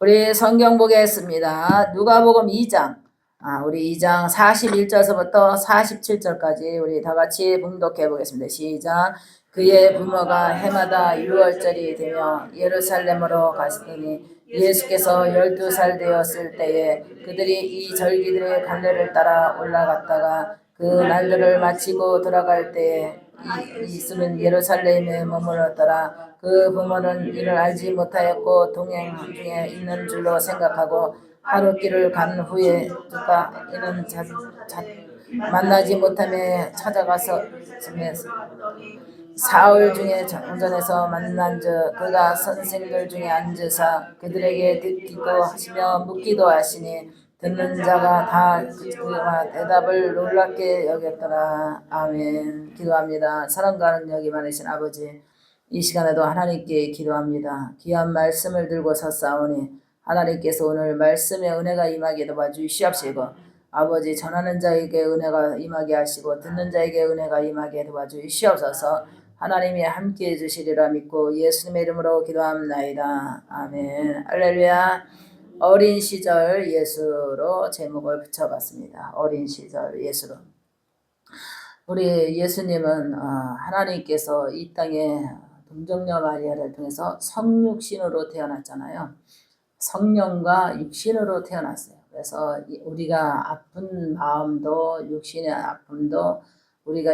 우리 성경 보겠습니다. 누가복음 2장. 우리 2장 41절서부터 47절까지 우리 다 같이 봉독해 보겠습니다. 시작. 그의 부모가 해마다 유월절이 되며 예루살렘으로 갔으니 예수께서 12살 되었을 때에 그들이 이 절기들의 갈래를 따라 올라갔다가 그 날들을 마치고 돌아갈 때에 예수는 예루살렘에 머물렀더라. 그 부모는 이를 알지 못하였고 동행 중에 있는 줄로 생각하고 하루 길을 간 후에 누가 이는 만나지 못하며 찾아가서 사흘 중에 정전에서 만난즉 그가 선생들 중에 앉으사 그들에게 듣기도 하시며 묻기도 하시니 듣는 자가 다 그와 대답을 놀랍게 여겼더라. 아멘. 기도합니다. 사랑과 능력이 많으신 아버지, 이 시간에도 하나님께 기도합니다. 귀한 말씀을 들고 섰사오니 하나님께서 오늘 말씀의 은혜가 임하게 도와주시옵시고 아버지 전하는 자에게 은혜가 임하게 하시고 듣는 자에게 은혜가 임하게 도와주시옵소서. 하나님이 함께해 주시리라 믿고 예수님의 이름으로 기도합나이다. 아멘. 할렐루야. 어린 시절 예수로 제목을 붙여봤습니다. 어린 시절 예수로. 우리 예수님은 하나님께서 이 땅에 동정녀 마리아를 통해서 성육신으로 태어났잖아요. 성령과 육신으로 태어났어요. 그래서 우리가 아픈 마음도 육신의 아픔도 우리가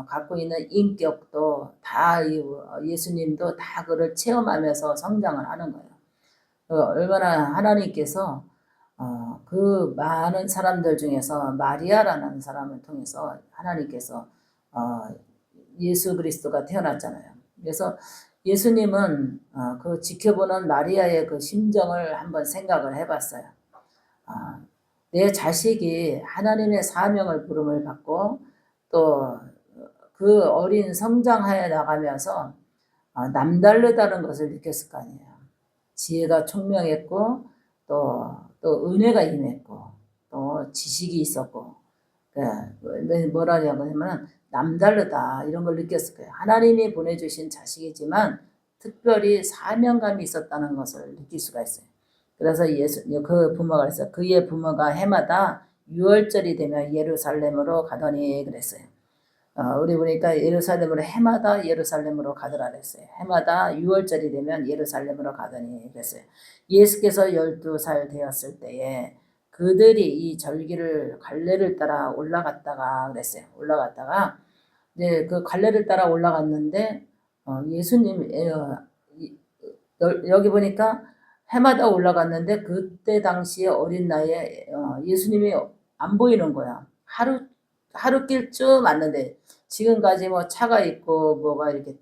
갖고 있는 인격도 다 예수님도 다 그를 체험하면서 성장을 하는 거예요. 얼마나 하나님께서 그 많은 사람들 중에서 마리아라는 사람을 통해서 하나님께서 예수 그리스도가 태어났잖아요. 그래서 예수님은 그 지켜보는 마리아의 그 심정을 한번 생각을 해봤어요. 내 자식이 하나님의 사명을 부름을 받고 또 그 어린 성장하여 나가면서 남다르다는 것을 느꼈을 거 아니에요. 지혜가 총명했고 또 은혜가 임했고 또 지식이 있었고 뭐라냐고 하면 남다르다 이런 걸 느꼈을 거예요. 하나님이 보내주신 자식이지만 특별히 사명감이 있었다는 것을 느낄 수가 있어요. 그래서 그 부모가 그랬어요. 그의 부모가 해마다 유월절이 되면 예루살렘으로 가더니 그랬어요. 우리 보니까 예루살렘으로 해마다 예루살렘으로 가더라 그랬어요. 해마다 유월절이 되면 예루살렘으로 가더니 그랬어요. 예수께서 12살 되었을 때에 그들이 이 절기를 갈래를 따라 올라갔다가 그랬어요. 올라갔다가 이제 그 갈래를 따라 올라갔는데 예수님 여기 보니까 해마다 올라갔는데 그때 당시에 어린 나이에 예수님이 안 보이는 거야. 하루길쯤 왔는데 지금까지 뭐 차가 있고 뭐가 이렇게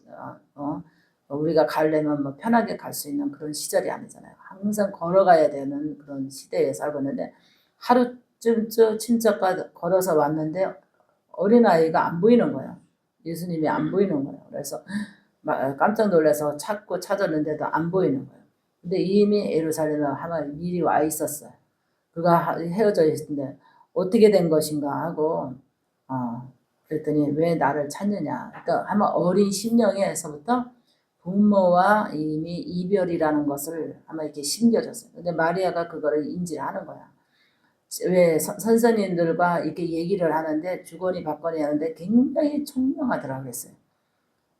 우리가 가려면 뭐 편하게 갈 수 있는 그런 시절이 아니잖아요. 항상 걸어가야 되는 그런 시대에 살고 있는데 하루쯤 친척과 걸어서 왔는데 어린아이가 안 보이는 거예요. 예수님이 안 보이는 거예요. 그래서 깜짝 놀라서 찾았는데도 안 보이는 거예요. 근데 이미 예루살렘에 하면 미리 와 있었어요. 그가 헤어져 있는데 어떻게 된 것인가 하고 그랬더니 왜 나를 찾느냐. 그러니까 아마 어린 심령에서부터 부모와 이미 이별이라는 것을 아마 이렇게 심겨졌어요. 근데 마리아가 그거를 인지하는 거야. 왜 선생님들과 이렇게 얘기를 하는데 주거니 받거니 하는데 굉장히 총명하더라고 그랬어요.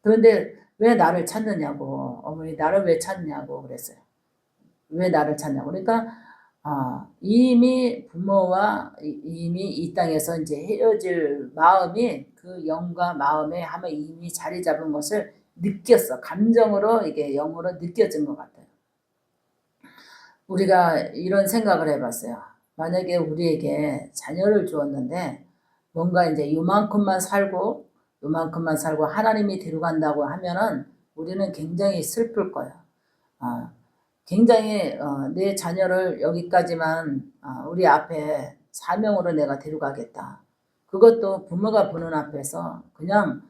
그런데 왜 나를 찾느냐고. 어머니 나를 왜 찾냐고 그랬어요. 왜 나를 찾냐고. 그러니까 이미 부모와 이미 이 땅에서 이제 헤어질 마음이 그 영과 마음에 하면 이미 자리 잡은 것을 느꼈어. 감정으로 이게 영으로 느껴진 것 같아요. 우리가 이런 생각을 해봤어요. 만약에 우리에게 자녀를 주었는데 뭔가 이제 요만큼만 살고 하나님이 데려간다고 하면은 우리는 굉장히 슬플 거예요. 굉장히 내 자녀를 여기까지만 우리 앞에 사명으로 내가 데려가겠다. 그것도 부모가 보는 앞에서 그냥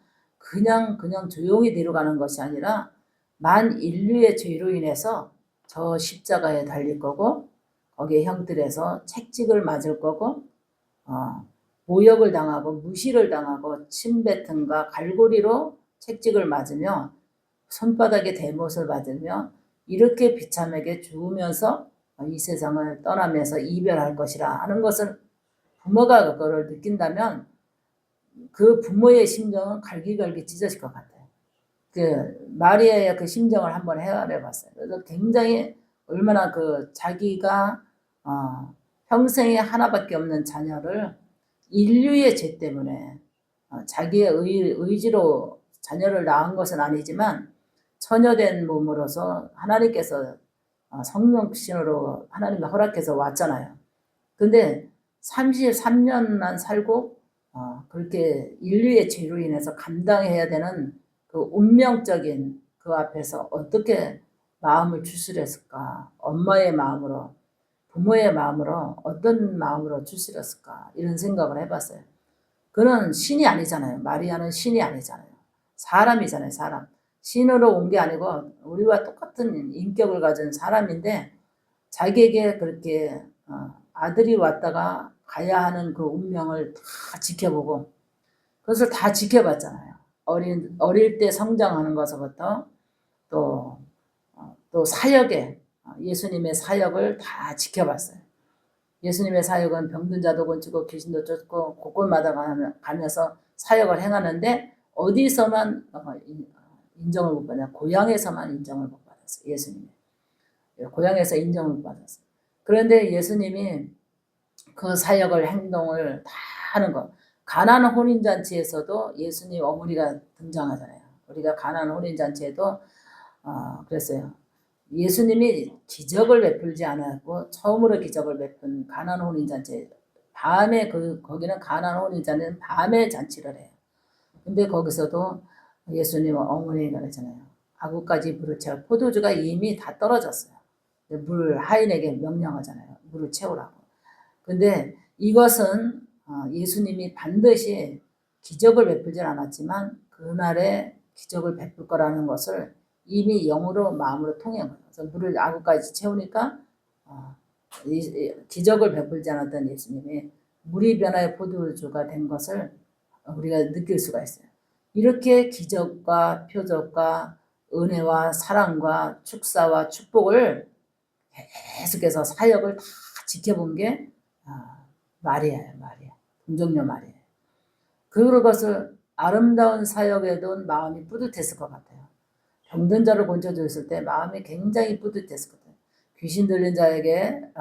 조용히 데려가는 것이 아니라 만 인류의 죄로 인해서 저 십자가에 달릴 거고 거기에 형들에서 채찍을 맞을 거고 모욕을 당하고 무시를 당하고 침뱉음과 갈고리로 채찍을 맞으며 손바닥에 대못을 맞으며 이렇게 비참하게 죽으면서 이 세상을 떠나면서 이별할 것이라 하는 것을 부모가 그거를 느낀다면 그 부모의 심정은 갈기갈기 찢어질 것 같아요. 그 마리아의 그 심정을 한번 헤아려 봤어요. 그래서 굉장히 얼마나 그 자기가 평생에 하나밖에 없는 자녀를 인류의 죄 때문에 자기의 의지로 자녀를 낳은 것은 아니지만 처녀된 몸으로서 하나님께서 성령신으로 하나님이 허락해서 왔잖아요. 근데 33년만 살고 그렇게 인류의 죄로 인해서 감당해야 되는 그 운명적인 그 앞에서 어떻게 마음을 추스렸을까? 엄마의 마음으로, 부모의 마음으로 어떤 마음으로 추스렸을까? 이런 생각을 해봤어요. 그는 신이 아니잖아요. 마리아는 신이 아니잖아요. 사람이잖아요. 사람. 신으로 온 게 아니고 우리와 똑같은 인격을 가진 사람인데 자기에게 그렇게 아들이 왔다가 가야 하는 그 운명을 다 지켜보고 그것을 다 지켜봤잖아요. 어릴 때 성장하는 것부터 또 사역에 예수님의 사역을 다 지켜봤어요. 예수님의 사역은 병든 자도 고치고 귀신도 쫓고 곳곳마다 가면서 사역을 행하는데 어디서만 인정을 못 받냐? 고향에서만 인정을 못 받았어요. 예수님이. 고향에서 인정을 못 받았어요. 그런데 예수님이 그 사역을 행동을 다 하는 것. 가나안 혼인잔치에서도 예수님 어머니가 등장하잖아요. 우리가 가나안 혼인잔치에도 그랬어요. 예수님이 기적을 베풀지 않았고 처음으로 기적을 베푼 가나안 혼인잔치 밤에 거기는 가나안 혼인잔치는 밤에 잔치를 해요. 근데 거기서도 예수님 어머니가 그러잖아요. 아구까지 물을 채워 포도주가 이미 다 떨어졌어요. 물 하인에게 명령하잖아요. 물을 채우라고. 근데 이것은 예수님이 반드시 기적을 베풀지 않았지만 그날에 기적을 베풀 거라는 것을 이미 영으로 마음으로 통한 거예요. 그래서 물을 아구까지 채우니까 기적을 베풀지 않았던 예수님이 물이 변하여 포도주가 된 것을 우리가 느낄 수가 있어요. 이렇게 기적과 표적과 은혜와 사랑과 축사와 축복을 계속해서 사역을 다 지켜본 게 마리아예요. 마리아. 동정녀 마리아. 그것을 아름다운 사역에도 마음이 뿌듯했을 것 같아요. 병든 자를 고쳐줬을 때 마음이 굉장히 뿌듯했을 것 같아요. 귀신 들린 자에게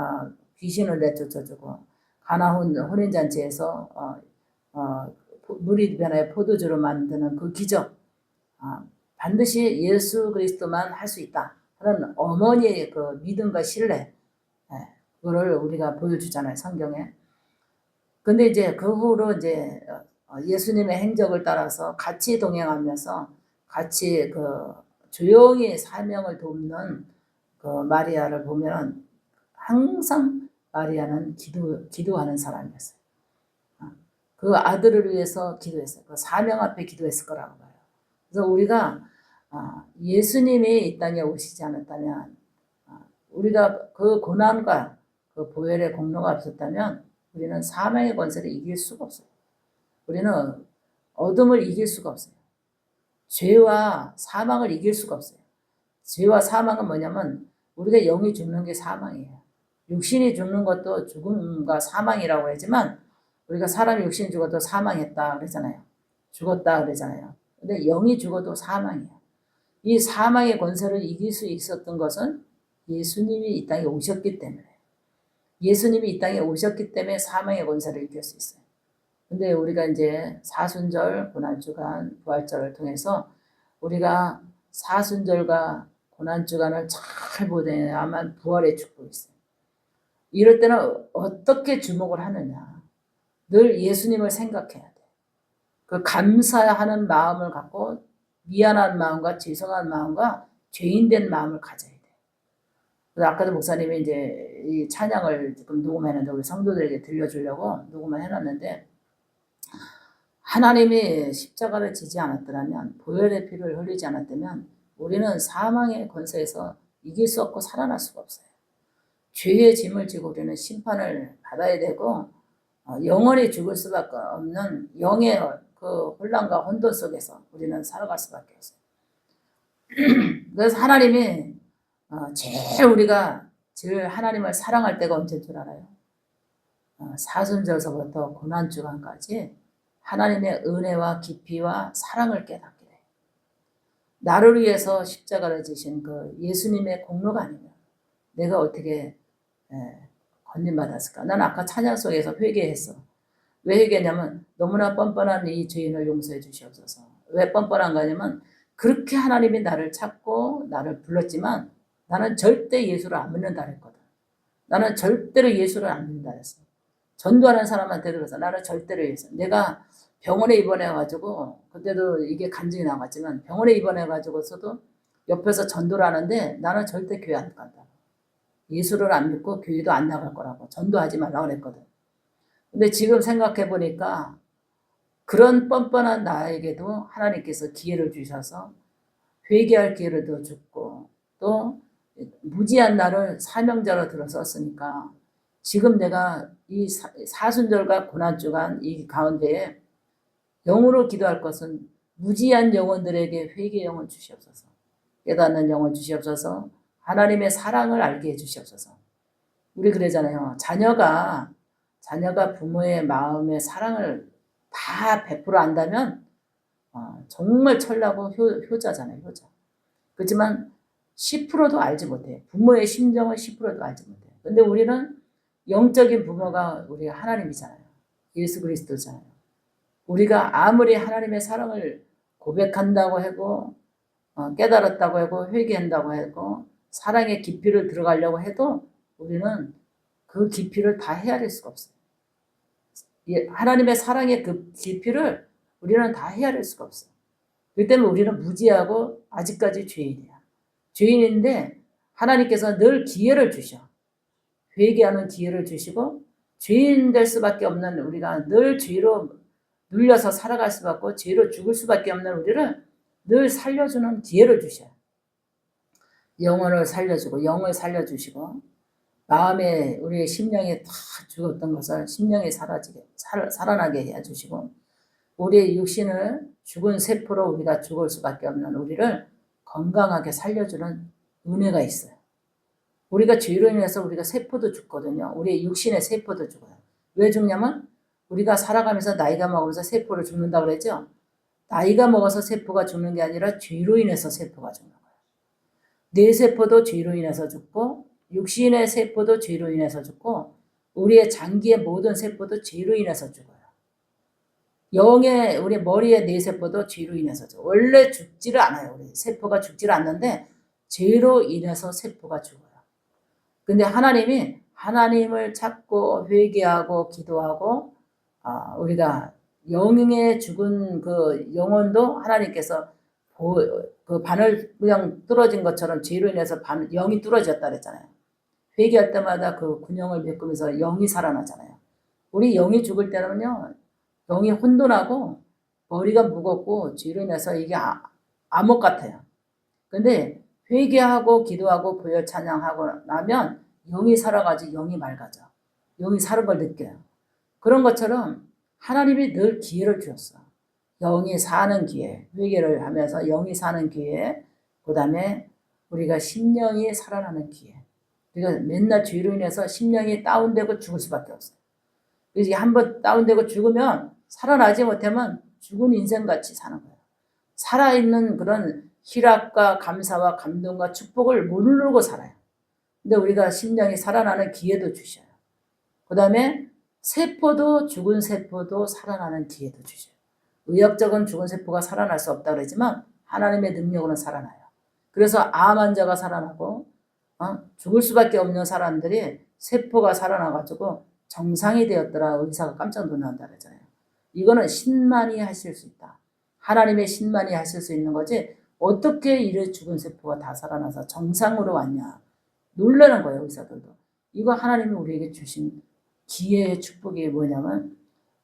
귀신을 내쫓아주고 가나안 혼인잔치에서 물이 변하여 포도주로 만드는 그 기적 반드시 예수 그리스도만 할 수 있다 하는 어머니의 그 믿음과 신뢰 그거를 우리가 보여주잖아요. 성경에. 근데 이제 그 후로 이제 예수님의 행적을 따라서 같이 동행하면서 같이 조용히 사명을 돕는 그 마리아를 보면 항상 마리아는 기도하는 사람이었어요. 그 아들을 위해서 기도했어요. 그 사명 앞에 기도했을 거라고 봐요. 그래서 우리가 예수님이 이 땅에 오시지 않았다면 우리가 그 고난과 그 보혈의 공로가 없었다면 우리는 사망의 권세를 이길 수가 없어요. 우리는 어둠을 이길 수가 없어요. 죄와 사망을 이길 수가 없어요. 죄와 사망은 뭐냐면 우리가 영이 죽는 게 사망이에요. 육신이 죽는 것도 죽음과 사망이라고 하지만 우리가 사람이 육신이 죽어도 사망했다 그러잖아요. 죽었다 그러잖아요. 근데 영이 죽어도 사망이에요. 이 사망의 권세를 이길 수 있었던 것은 예수님이 이 땅에 오셨기 때문에 예수님이 이 땅에 오셨기 때문에 사망의 권세를 이길 수 있어요. 근데 우리가 이제 사순절, 고난주간, 부활절을 통해서 우리가 사순절과 고난주간을 잘 보내야만 부활의 축복이 있어요. 이럴 때는 어떻게 주목을 하느냐. 늘 예수님을 생각해야 돼. 그 감사하는 마음을 갖고 미안한 마음과 죄송한 마음과 죄인된 마음을 가져야 돼. 그래서 아까도 목사님이 이제 이 찬양을 지금 녹음했는데 우리 성도들에게 들려주려고 녹음을 해놨는데 하나님이 십자가를 지지 않았더라면 보혈의 피를 흘리지 않았다면 우리는 사망의 권세에서 이길 수 없고 살아날 수가 없어요. 죄의 짐을 지고 우리는 심판을 받아야 되고 영원히 죽을 수밖에 없는 영의 그 혼란과 혼돈 속에서 우리는 살아갈 수밖에 없어요. 그래서 하나님이 제일 우리가 제일 하나님을 사랑할 때가 언제인 줄 알아요? 사순절서부터 고난주간까지 하나님의 은혜와 깊이와 사랑을 깨닫게 돼요. 나를 위해서 십자가를 지신 그 예수님의 공로가 아니면 내가 어떻게 건진받았을까? 난 아까 찬양 속에서 회개했어. 왜 회개냐면 너무나 뻔뻔한 이 죄인을 용서해 주시옵소서. 왜 뻔뻔한 거냐면 그렇게 하나님이 나를 찾고 나를 불렀지만 나는 절대 예수를 안 믿는다 했거든. 나는 절대로 예수를 안 믿는다 했어. 전도하는 사람한테 들어서 나는 절대로 예수. 내가 병원에 입원해가지고 그때도 이게 간증이 나왔지만 병원에 입원해가지고서도 옆에서 전도를 하는데 나는 절대 교회 안 간다. 예수를 안 믿고 교회도 안 나갈 거라고 전도하지 말라고 그랬거든. 근데 지금 생각해 보니까 그런 뻔뻔한 나에게도 하나님께서 기회를 주셔서 회개할 기회를 더 줬고 또 무지한 나를 사명자로 들어섰으니까 지금 내가 이 사순절과 고난주간 이 가운데에 영으로 기도할 것은 무지한 영혼들에게 회개 영혼 주시옵소서. 깨닫는 영혼 주시옵소서. 하나님의 사랑을 알게 해주시옵소서. 우리 그러잖아요. 자녀가 부모의 마음의 사랑을 다 100% 안다면 정말 철나고 효자잖아요. 효자. 그렇지만 10%도 알지 못해요. 부모의 심정을 10%도 알지 못해요. 근데 우리는 영적인 부모가 우리 하나님이잖아요. 예수 그리스도잖아요. 우리가 아무리 하나님의 사랑을 고백한다고 하고 깨달았다고 하고 회개한다고 하고 사랑의 깊이를 들어가려고 해도 우리는 그 깊이를 다 헤아릴 수가 없어요. 하나님의 사랑의 그 깊이를 우리는 다 헤아릴 수가 없어요. 그렇기 때문에 우리는 무지하고 아직까지 죄인이야. 죄인인데 하나님께서 늘 기회를 주셔. 회개하는 기회를 주시고 죄인 될 수밖에 없는 우리가 늘 죄로 눌려서 살아갈 수밖에 없고 죄로 죽을 수밖에 없는 우리를 늘 살려주는 기회를 주셔요. 영혼을 살려주고 영을 살려주시고 마음에 우리의 심령이 다 죽었던 것을 심령이 살아나게 해주시고 우리의 육신을 죽은 세포로 우리가 죽을 수밖에 없는 우리를 건강하게 살려주는 은혜가 있어요. 우리가 죄로 인해서 우리가 세포도 죽거든요. 우리의 육신의 세포도 죽어요. 왜 죽냐면 우리가 살아가면서 나이가 먹으면서 세포를 죽는다고 그랬죠. 나이가 먹어서 세포가 죽는 게 아니라 죄로 인해서 세포가 죽는 거예요. 뇌 세포도 죄로 인해서 죽고 육신의 세포도 죄로 인해서 죽고 우리의 장기의 모든 세포도 죄로 인해서 죽어요. 영의 우리 머리의 뇌세포도 죄로 인해서 죽어요. 원래 죽지를 않아요. 우리 세포가 죽지를 않는데 죄로 인해서 세포가 죽어요. 근데 하나님이 하나님을 찾고 회개하고 기도하고 우리가 영에 죽은 그 영혼도 하나님께서 그 바늘 그냥 뚫어진 것처럼 죄로 인해서 영이 뚫어졌다 그랬잖아요. 회개할 때마다 그 군형을 메꾸면서 영이 살아나잖아요. 우리 영이 죽을 때는요. 영이 혼돈하고 머리가 무겁고 죄로 인해서 이게 암흑 같아요. 근데 회개하고 기도하고 보혈 찬양하고 나면 영이 살아가지고 영이 맑아져. 영이 사는 걸 느껴요. 그런 것처럼 하나님이 늘 기회를 주었어. 영이 사는 기회, 회개를 하면서 영이 사는 기회, 그 다음에 우리가 심령이 살아나는 기회. 우리가 맨날 죄로 인해서 심령이 다운되고 죽을 수밖에 없어요. 그래서 한번 다운되고 죽으면 살아나지 못하면 죽은 인생같이 사는 거예요. 살아있는 그런 희락과 감사와 감동과 축복을 못 누르고 살아요. 근데 우리가 심령이 살아나는 기회도 주셔요. 그 다음에 세포도 죽은 세포도 살아나는 기회도 주셔요. 의학적은 죽은 세포가 살아날 수 없다 그러지만 하나님의 능력으로는 살아나요. 그래서 암 환자가 살아나고 죽을 수밖에 없는 사람들이 세포가 살아나가지고 정상이 되었더라 의사가 깜짝 놀란다 그러잖아요. 이거는 신만이 하실 수 있다. 하나님의 신만이 하실 수 있는 거지 어떻게 이래 죽은 세포가 다 살아나서 정상으로 왔냐. 놀라는 거예요 의사들도. 이거 하나님이 우리에게 주신 기회의 축복이 뭐냐면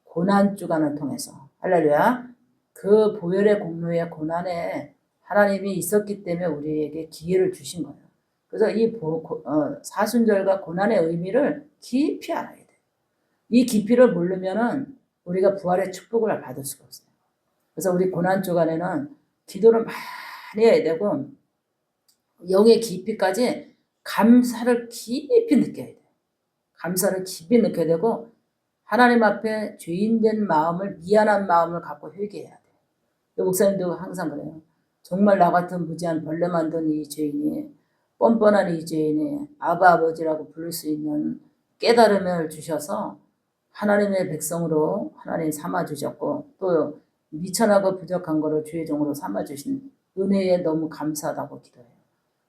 고난주간을 통해서 할렐루야. 그 보혈의 공로의 고난에 하나님이 있었기 때문에 우리에게 기회를 주신 거예요. 그래서 이 사순절과 고난의 의미를 깊이 알아야 돼요. 이 깊이를 모르면은 우리가 부활의 축복을 받을 수가 없어요. 그래서 우리 고난주간에는 기도를 많이 해야 되고 영의 깊이까지 감사를 깊이 느껴야 돼. 감사를 깊이 느껴야 되고 하나님 앞에 죄인된 마음을, 미안한 마음을 갖고 회개해야 돼. 목사님도 항상 그래요. 정말 나 같은 무지한 벌레 만든 이 죄인이, 뻔뻔한 이 죄인이 아바 아버지라고 부를 수 있는 깨달음을 주셔서 하나님의 백성으로 하나님 삼아주셨고, 또 미천하고 부족한 거를 주의 종으로 삼아주신 은혜에 너무 감사하다고 기도해요.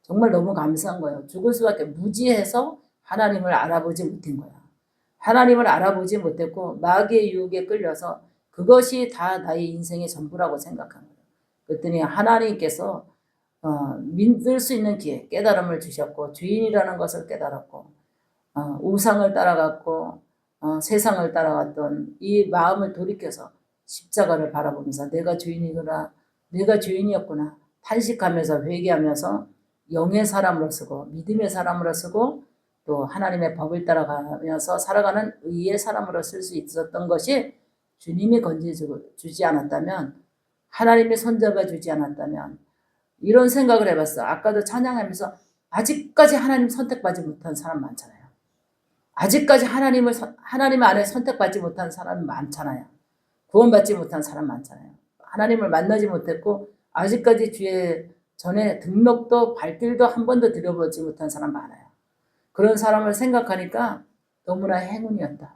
정말 너무 감사한 거예요. 죽을 수밖에, 무지해서 하나님을 알아보지 못한 거야. 하나님을 알아보지 못했고 마귀의 유혹에 끌려서 그것이 다 나의 인생의 전부라고 생각한 거예요. 그랬더니 하나님께서 믿을 수 있는 기회, 깨달음을 주셨고, 죄인이라는 것을 깨달았고, 우상을 따라갔고, 세상을 따라갔던 이 마음을 돌이켜서 십자가를 바라보면서 내가 죄인이구나, 내가 죄인이었구나 탄식하면서 회개하면서 영의 사람으로 쓰고 믿음의 사람으로 쓰고 또 하나님의 법을 따라가면서 살아가는 의의 사람으로 쓸 수 있었던 것이, 주님이 건져주지 않았다면, 하나님이 손잡아 주지 않았다면, 이런 생각을 해봤어. 아까도 찬양하면서 아직까지 하나님 선택받지 못한 사람 많잖아요. 아직까지 하나님 안에 선택받지 못한 사람 많잖아요. 구원받지 못한 사람 많잖아요. 하나님을 만나지 못했고 아직까지 주의 전에 등록도 발길도 한 번도 들여보지 못한 사람 많아요. 그런 사람을 생각하니까 너무나 행운이었다.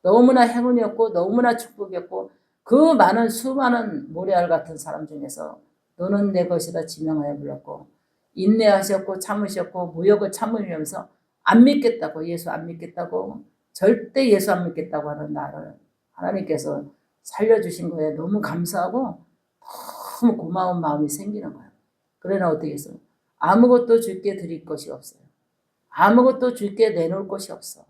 너무나 행운이었고 너무나 축복이었고, 그 많은 수많은 모래알 같은 사람 중에서 너는 내 것이다 지명하여 불렀고, 인내하셨고 참으셨고 모욕을 참으면서 안 믿겠다고, 예수 안 믿겠다고, 절대 예수 안 믿겠다고 하는 나를 하나님께서 살려주신 거에 너무 감사하고 너무 고마운 마음이 생기는 거예요. 그러나 어떻게 했어? 아무것도 주께 드릴 것이 없어요. 아무것도 주께 내놓을 것이 없어.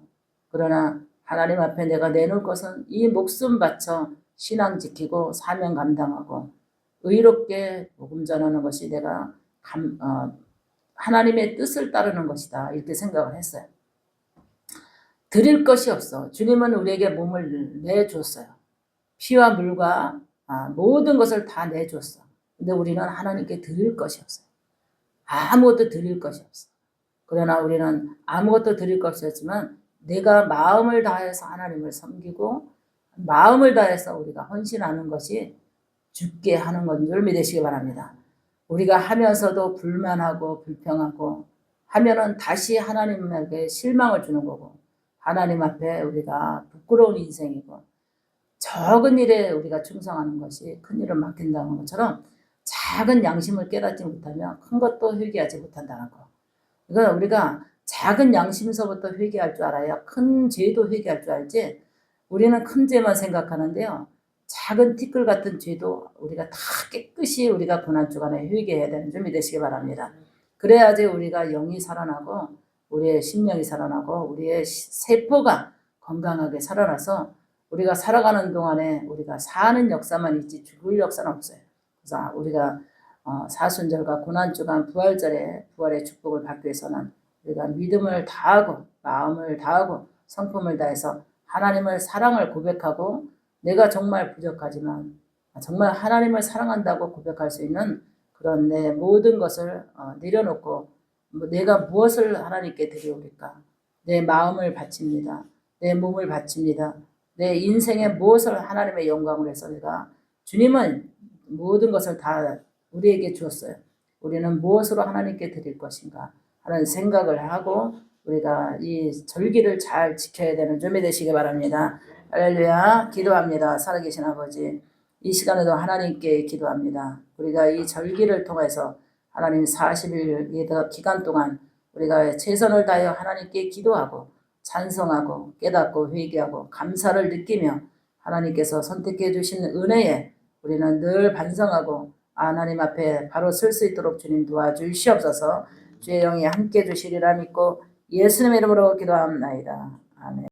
그러나 하나님 앞에 내가 내놓을 것은 이 목숨 바쳐 신앙 지키고 사명 감당하고 의롭게 복음 전하는 것이 내가 하나님의 뜻을 따르는 것이다, 이렇게 생각을 했어요. 드릴 것이 없어. 주님은 우리에게 몸을 내줬어요. 피와 물과 모든 것을 다 내줬어. 근데 우리는 하나님께 드릴 것이 없어요. 아무것도 드릴 것이 없어. 그러나 우리는 아무것도 드릴 것이 없지만 내가 마음을 다해서 하나님을 섬기고 마음을 다해서 우리가 헌신하는 것이 죽게 하는 건 줄 믿으시기 바랍니다. 우리가 하면서도 불만하고 불평하고 하면은 다시 하나님에게 실망을 주는 거고, 하나님 앞에 우리가 부끄러운 인생이고, 적은 일에 우리가 충성하는 것이 큰 일을 맡긴다는 것처럼 작은 양심을 깨닫지 못하면 큰 것도 회개하지 못한다는 거. 이건 우리가 작은 양심서부터 회개할 줄 알아야 큰 죄도 회개할 줄 알지, 우리는 큰 죄만 생각하는데요, 작은 티끌 같은 죄도 우리가 다 깨끗이 우리가 고난주간에 회개해야 되는 줄 믿으시기 바랍니다. 그래야지 우리가 영이 살아나고 우리의 심령이 살아나고 우리의 세포가 건강하게 살아나서 우리가 살아가는 동안에 우리가 사는 역사만 있지 죽을 역사는 없어요. 그래서 우리가 사순절과 고난주간 부활절에 부활의 축복을 받기 위해서는 우리가 믿음을 다하고 마음을 다하고 성품을 다해서 하나님을 사랑을 고백하고, 내가 정말 부족하지만 정말 하나님을 사랑한다고 고백할 수 있는 그런 내 모든 것을 내려놓고, 내가 무엇을 하나님께 드리오리까? 내 마음을 바칩니다. 내 몸을 바칩니다. 내 인생에 무엇을 하나님의 영광을 해서 내가, 주님은 모든 것을 다 우리에게 주었어요. 우리는 무엇으로 하나님께 드릴 것인가 하는 생각을 하고 우리가 이 절기를 잘 지켜야 되는 줄 믿으시기 바랍니다. 할렐루야. 기도합니다. 살아계신 아버지, 이 시간에도 하나님께 기도합니다. 우리가 이 절기를 통해서 하나님 40일 기간 동안 우리가 최선을 다하여 하나님께 기도하고 찬송하고 깨닫고 회개하고 감사를 느끼며 하나님께서 선택해 주신 은혜에 우리는 늘 반성하고 하나님 앞에 바로 설 수 있도록 주님 도와주시옵소서. 주의 영이 함께 주시리라 믿고 예수님의 이름으로 기도합니다. 아멘.